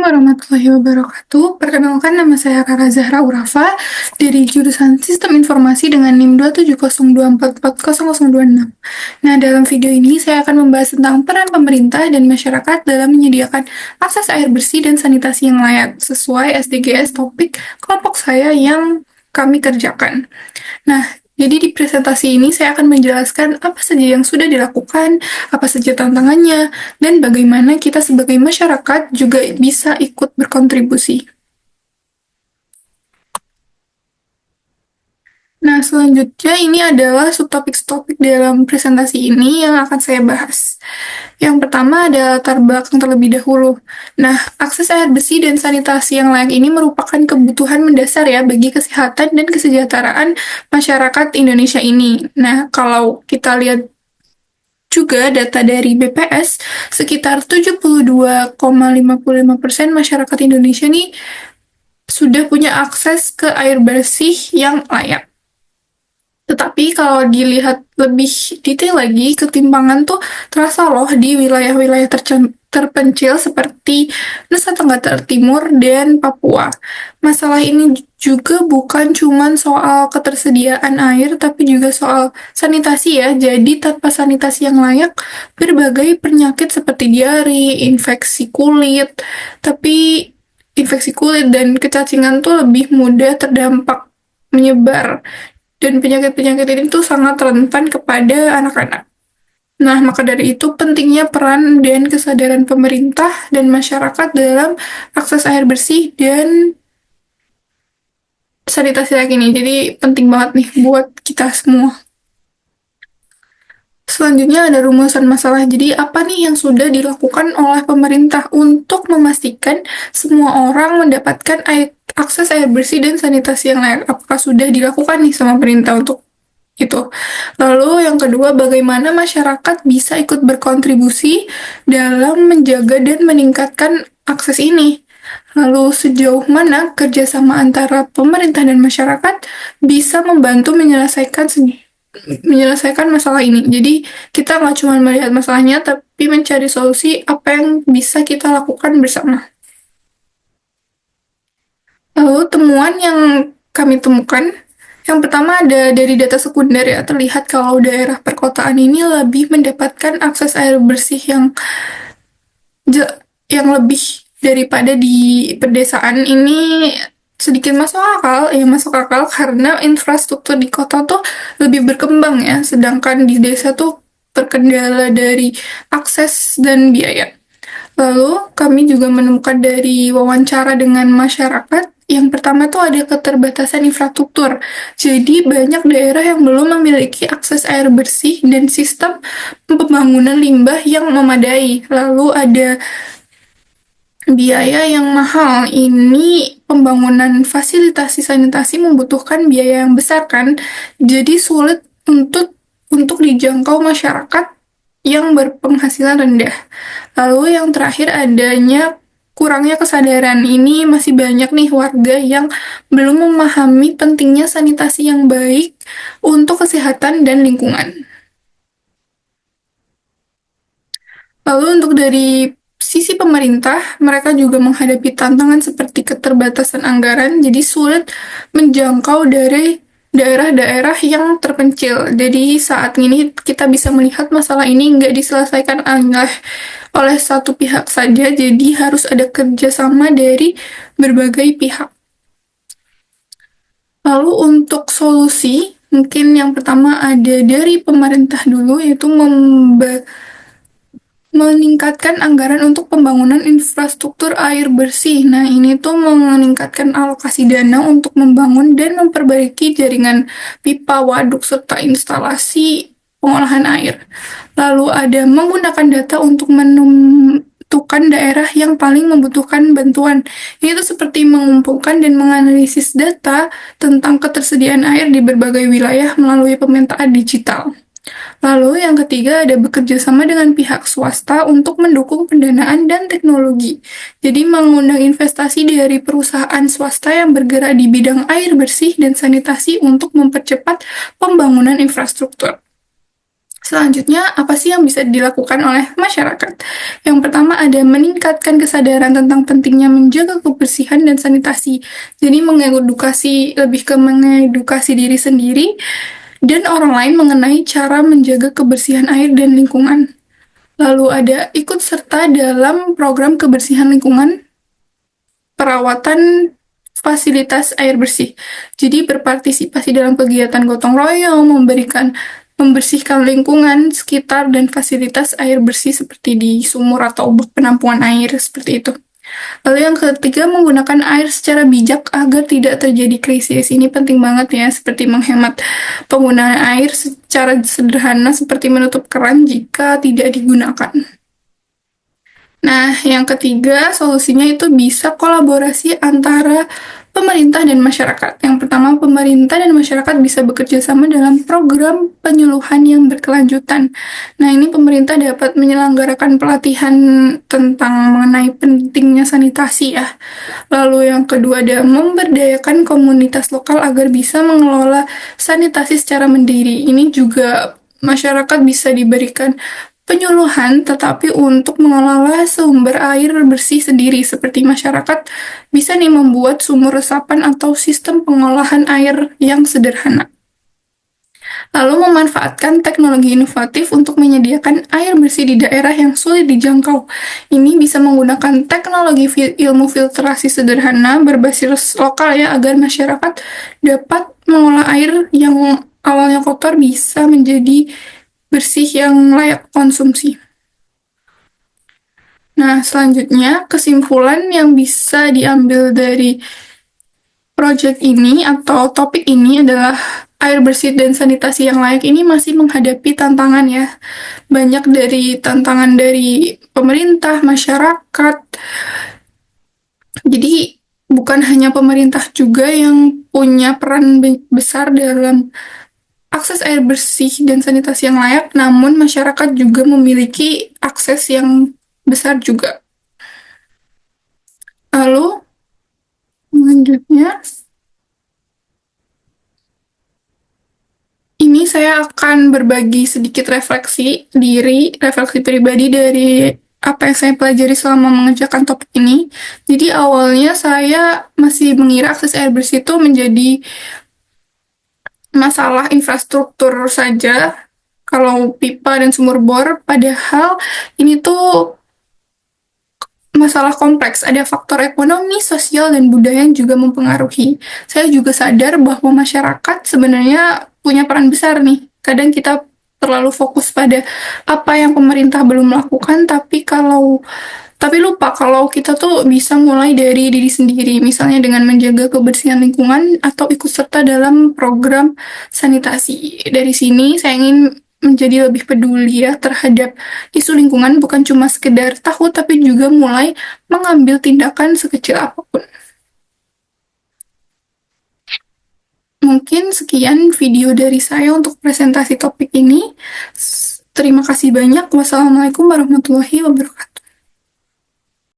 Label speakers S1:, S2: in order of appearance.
S1: warahmatullahi wabarakatuh. Perkenalkan, nama saya Rara Zahra Urafa dari jurusan Sistem Informasi dengan NIM 270244026. Nah, dalam video ini saya akan membahas tentang peran pemerintah dan masyarakat dalam menyediakan akses air bersih dan sanitasi yang layak sesuai SDGs topik kelompok saya yang kami kerjakan. Nah, jadi di presentasi ini saya akan menjelaskan apa saja yang sudah dilakukan, apa saja tantangannya, dan bagaimana kita sebagai masyarakat juga bisa ikut berkontribusi. Nah, selanjutnya ini adalah subtopik-topik dalam presentasi ini yang akan saya bahas. Yang pertama ada latar belakang terlebih dahulu. Nah, akses air bersih dan sanitasi yang layak ini merupakan kebutuhan mendasar ya bagi kesehatan dan kesejahteraan masyarakat Indonesia ini. Nah, kalau kita lihat juga data dari BPS, sekitar 72,55% masyarakat Indonesia nih sudah punya akses ke air bersih yang layak. Tetapi kalau dilihat lebih detail lagi, ketimpangan tuh terasa loh di wilayah-wilayah terpencil seperti Nusa Tenggara Timur dan Papua. Masalah ini juga bukan cuma soal ketersediaan air, tapi juga soal sanitasi ya. Jadi tanpa sanitasi yang layak, berbagai penyakit seperti diare, infeksi kulit dan kecacingan tuh lebih mudah terdampak menyebar, dan penyakit-penyakit ini tuh sangat rentan kepada anak-anak. Nah, maka dari itu pentingnya peran dan kesadaran pemerintah dan masyarakat dalam akses air bersih dan sanitasi lagi nih. Jadi penting banget nih buat kita semua. Selanjutnya ada rumusan masalah. Jadi apa nih yang sudah dilakukan oleh pemerintah untuk memastikan semua orang mendapatkan akses air bersih dan sanitasi yang layak? Apakah sudah dilakukan nih sama pemerintah untuk itu? Lalu yang kedua, bagaimana masyarakat bisa ikut berkontribusi dalam menjaga dan meningkatkan akses ini? Lalu sejauh mana kerjasama antara pemerintah dan masyarakat bisa membantu menyelesaikan masalah ini. Jadi kita nggak cuma melihat masalahnya, tapi mencari solusi apa yang bisa kita lakukan bersama. Lalu temuan yang kami temukan, yang pertama ada dari data sekunder ya, terlihat kalau daerah perkotaan ini lebih mendapatkan akses air bersih yang lebih daripada di pedesaan. Ini sedikit masuk akal karena infrastruktur di kota tuh lebih berkembang ya, sedangkan di desa tuh terkendala dari akses dan biaya. Lalu kami juga menemukan dari wawancara dengan masyarakat, yang pertama tuh ada keterbatasan infrastruktur. Jadi banyak daerah yang belum memiliki akses air bersih dan sistem pembangunan limbah yang memadai. Lalu ada biaya yang mahal. Ini pembangunan fasilitas sanitasi membutuhkan biaya yang besar kan, jadi sulit untuk dijangkau masyarakat yang berpenghasilan rendah. Lalu yang terakhir adanya kurangnya kesadaran. Ini masih banyak nih warga yang belum memahami pentingnya sanitasi yang baik untuk kesehatan dan lingkungan. Lalu untuk dari sisi pemerintah, mereka juga menghadapi tantangan seperti keterbatasan anggaran, jadi sulit menjangkau dari daerah-daerah yang terpencil. Jadi saat ini kita bisa melihat masalah ini nggak diselesaikan oleh satu pihak saja, jadi harus ada kerjasama dari berbagai pihak. Lalu untuk solusi, mungkin yang pertama ada dari pemerintah dulu, yaitu meningkatkan anggaran untuk pembangunan infrastruktur air bersih. Nah, ini tuh meningkatkan alokasi dana untuk membangun dan memperbaiki jaringan pipa, waduk, serta instalasi pengolahan air. Lalu ada menggunakan data untuk menentukan daerah yang paling membutuhkan bantuan. Ini tuh seperti mengumpulkan dan menganalisis data tentang ketersediaan air di berbagai wilayah melalui pemetaan digital. Lalu yang ketiga ada bekerja sama dengan pihak swasta untuk mendukung pendanaan dan teknologi. Jadi mengundang investasi dari perusahaan swasta yang bergerak di bidang air bersih dan sanitasi untuk mempercepat pembangunan infrastruktur. Selanjutnya, apa sih yang bisa dilakukan oleh masyarakat? Yang pertama ada meningkatkan kesadaran tentang pentingnya menjaga kebersihan dan sanitasi. Jadi lebih ke mengedukasi diri sendiri dan orang lain mengenai cara menjaga kebersihan air dan lingkungan. Lalu ada ikut serta dalam program kebersihan lingkungan, perawatan fasilitas air bersih. Jadi berpartisipasi dalam kegiatan gotong royong, membersihkan lingkungan sekitar dan fasilitas air bersih seperti di sumur atau bak penampungan air seperti itu. Lalu yang ketiga, menggunakan air secara bijak agar tidak terjadi krisis. Ini penting banget ya, seperti menghemat penggunaan air secara sederhana seperti menutup keran jika tidak digunakan. Nah, yang ketiga, solusinya itu bisa kolaborasi antara pemerintah dan masyarakat. Yang pertama, pemerintah dan masyarakat bisa bekerja sama dalam program penyuluhan yang berkelanjutan. Nah, ini pemerintah dapat menyelenggarakan pelatihan tentang mengenai pentingnya sanitasi ya. Lalu yang kedua ada memberdayakan komunitas lokal agar bisa mengelola sanitasi secara mandiri. Ini juga masyarakat bisa diberikan penyuluhan, tetapi untuk mengelola sumber air bersih sendiri, seperti masyarakat bisa nih membuat sumur resapan atau sistem pengolahan air yang sederhana. Lalu memanfaatkan teknologi inovatif untuk menyediakan air bersih di daerah yang sulit dijangkau. Ini bisa menggunakan teknologi ilmu filtrasi sederhana berbasis lokal ya, agar masyarakat dapat mengolah air yang awalnya kotor bisa menjadi bersih yang layak konsumsi. Nah, selanjutnya kesimpulan yang bisa diambil dari project ini atau topik ini adalah air bersih dan sanitasi yang layak ini masih menghadapi tantangan ya. Banyak dari tantangan dari pemerintah, masyarakat. Jadi bukan hanya pemerintah juga yang punya peran besar dalam akses air bersih dan sanitasi yang layak, namun masyarakat juga memiliki akses yang besar juga. Lalu, selanjutnya, ini saya akan berbagi sedikit refleksi pribadi dari apa yang saya pelajari selama mengerjakan topik ini. Jadi awalnya saya masih mengira akses air bersih itu menjadi masalah infrastruktur saja, kalau pipa dan sumur bor, padahal ini tuh masalah kompleks, ada faktor ekonomi, sosial, dan budaya yang juga mempengaruhi. Saya juga sadar bahwa masyarakat sebenarnya punya peran besar nih. Kadang kita terlalu fokus pada apa yang pemerintah belum lakukan, tapi lupa kalau kita tuh bisa mulai dari diri sendiri, misalnya dengan menjaga kebersihan lingkungan atau ikut serta dalam program sanitasi. Dari sini saya ingin menjadi lebih peduli ya terhadap isu lingkungan, bukan cuma sekedar tahu tapi juga mulai mengambil tindakan sekecil apapun. Mungkin sekian video dari saya untuk presentasi topik ini. Terima kasih banyak. Wassalamualaikum warahmatullahi wabarakatuh.